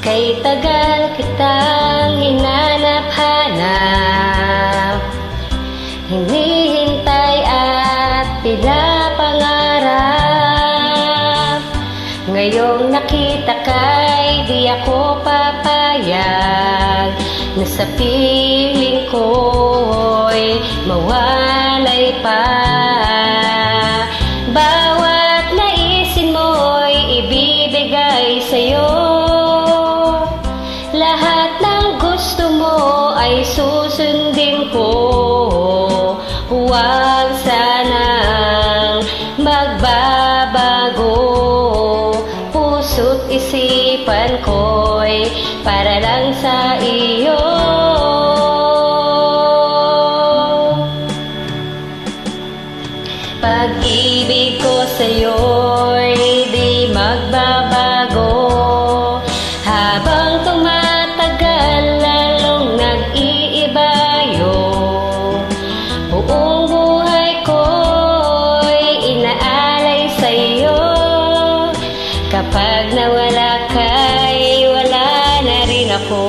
Kay tagal kitang hinanap-hanap, hinihintay at pinapangarap. Ngayong nakita ka'y di ako papayag na sa piling ko'y mawalay pa. Bawat naisin mo'y ibibigay sa'yo, lahat ng gusto mo ay susundin ko. Huwag sanang magbabago, puso't isipan ko'y para lang sa iyo. Pag-ibig ko sa'yo'y di magbabago, habang tumatagal lalong nag-iibayo. Buong buhay ko'y inaalay sa'yo, kapag nawala ka'y wala na rin ako.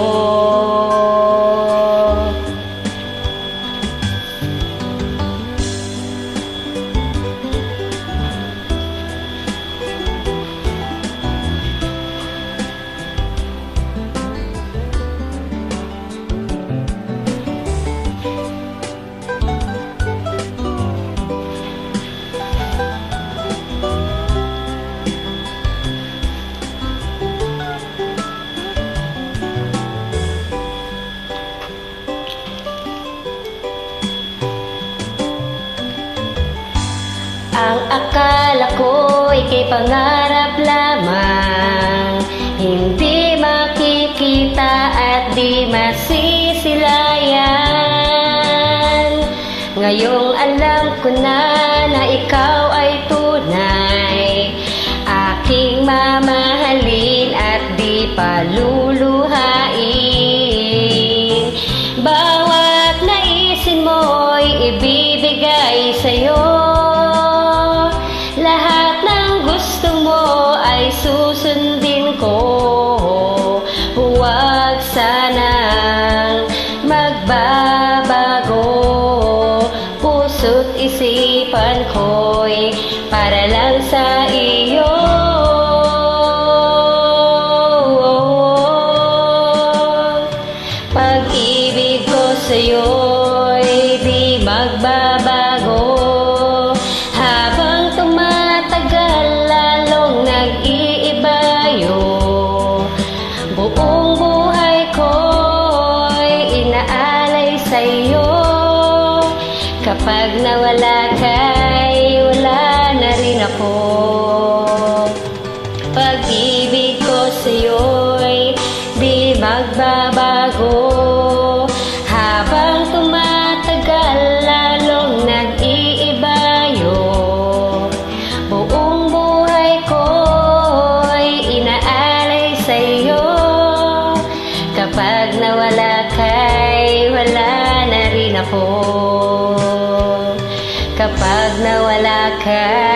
Ang akala ko'y kay pangarap lamang, hindi makikita at di masisilayan. Ngayong alam ko na na ikaw ay tunay, aking mamahalin at di paluluhain. Bawat naisin mo'y ibibigay sa'yo, lahat ng gusto mo ay susundin ko. Huwag sanang magbabago, puso't isipan ko'y para lang sa iyo. Pag-ibig ko sa'yo'y di magbabago, habang tumatagal lalong nag-iibayo. Buong buhay ko'y inaalay sa'yo, kapag nawala ka'y wala na rin ako. Pag-ibig ko sa'yo'y di magbabago, habang tumatagal lalong nag-iibayo. Buong buhay ko'y inaalay sa'yo, kapag nawala ka'y wala na rin ako. Kapag nawala ka,